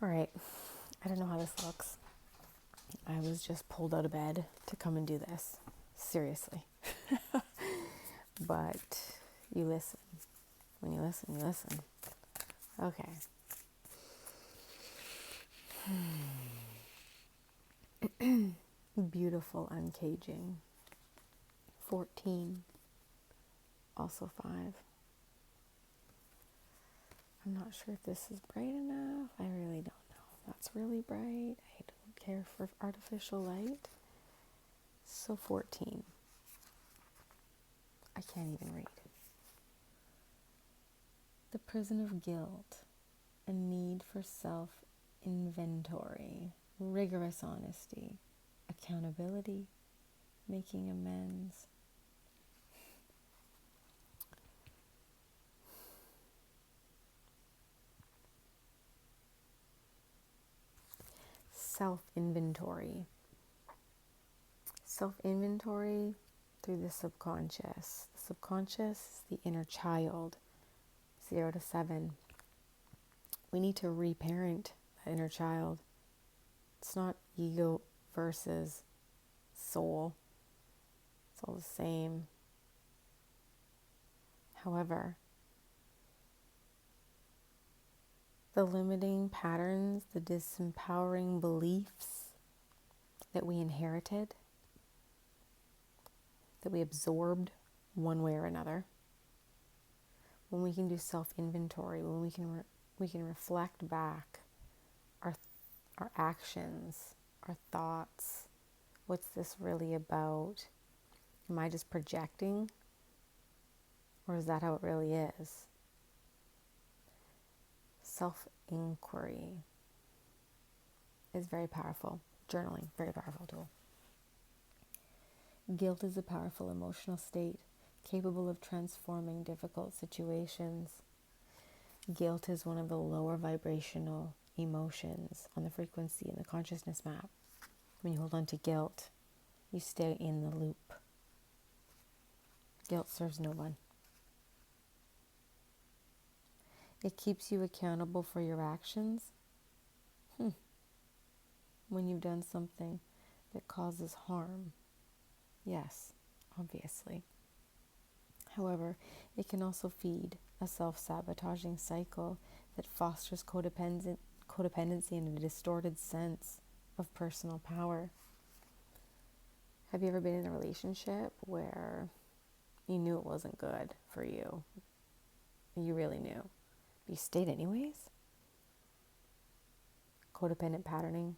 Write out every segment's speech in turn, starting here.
All right, I don't know how this looks. I was just pulled out of bed to come and do this. Seriously. But you listen. When you listen, you listen. Okay. Beautiful uncaging. 14. Also 5. I'm not sure if this is bright enough. I really don't know. That's really bright. I don't care for artificial light. So 14. I can't even read. The prison of guilt, a need for self-inventory, rigorous honesty, accountability, making amends. Self-inventory. Self-inventory through the subconscious. The subconscious is the inner child, 0 to 7. We need to reparent that inner child. It's not ego versus soul. It's all the same. However, the limiting patterns, the disempowering beliefs that we inherited, that we absorbed one way or another, when we can do self-inventory, when we can reflect back our actions, our thoughts, what's this really about? Am I just projecting? Or is that how it really is? Self-inquiry is very powerful. Journaling, very powerful tool. Guilt is a powerful emotional state capable of transforming difficult situations. Guilt is one of the lower vibrational emotions on the frequency in the consciousness map. When you hold on to guilt, you stay in the loop. Guilt serves no one. It keeps you accountable for your actions. When you've done something that causes harm. Yes, obviously. However, it can also feed a self-sabotaging cycle that fosters codependency and a distorted sense of personal power. Have you ever been in a relationship where you knew it wasn't good for you? You really knew. But you stayed anyways? Codependent patterning.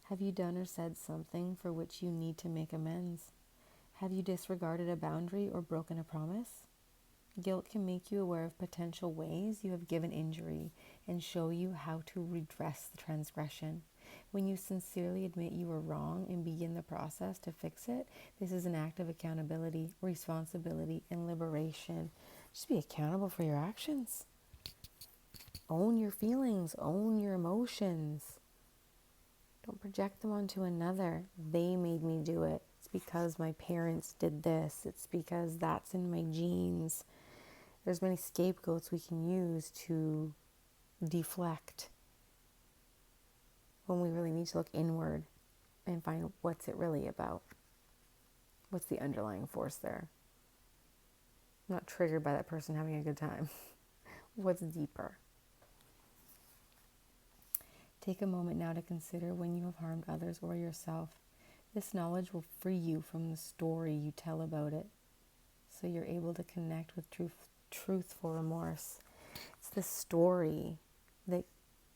Have you done or said something for which you need to make amends? Have you disregarded a boundary or broken a promise? Guilt can make you aware of potential ways you have given injury and show you how to redress the transgression. When you sincerely admit you were wrong and begin the process to fix it, this is an act of accountability, responsibility, and liberation. Just be accountable for your actions. Own your feelings, own your emotions. Don't project them onto another. They made me do it. It's because my parents did this. It's because that's in my genes. There's many scapegoats we can use to deflect when we really need to look inward and find what's it really about. What's the underlying force there? I'm not triggered by that person having a good time. What's deeper? Take a moment now to consider when you have harmed others or yourself. This knowledge will free you from the story you tell about it, so you're able to connect with truthful remorse. It's the story that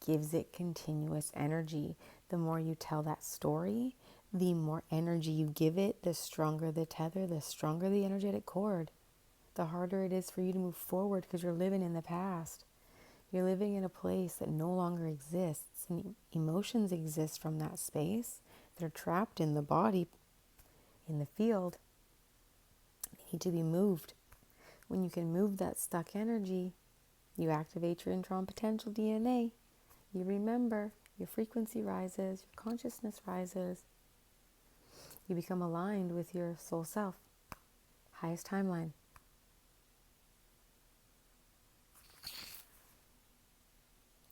gives it continuous energy. The more you tell that story, the more energy you give it, the stronger the tether, the stronger the energetic cord. The harder it is for you to move forward because you're living in the past. You're living in a place that no longer exists, and emotions exist from that space. They're trapped in the body, in the field. They need to be moved. When you can move that stuck energy, you activate your internal potential DNA. You remember, your frequency rises, your consciousness rises. You become aligned with your soul self, highest timeline.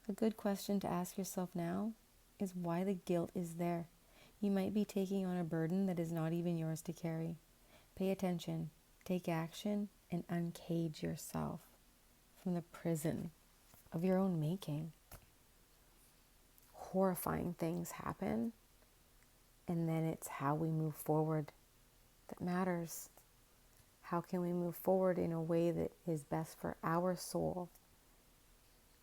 A good question to ask yourself now is why the guilt is there. You might be taking on a burden that is not even yours to carry. Pay attention, take action, and uncage yourself from the prison of your own making. Horrifying things happen, and then it's how we move forward that matters. How can we move forward in a way that is best for our soul?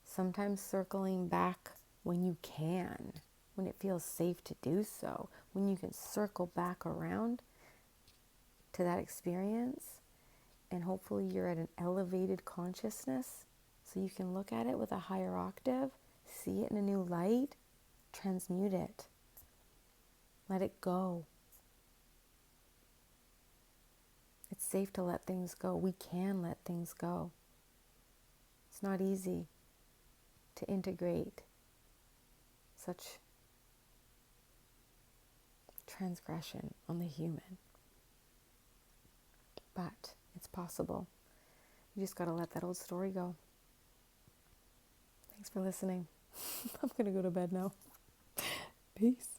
Sometimes circling back when you can, when it feels safe to do so, when you can circle back around to that experience, and hopefully you're at an elevated consciousness so you can look at it with a higher octave, see it in a new light, transmute it, let it go. It's safe to let things go. We can let things go. It's not easy to integrate such transgression on the human. But it's possible. You just got to let that old story go. Thanks for listening. I'm going to go to bed now. Peace.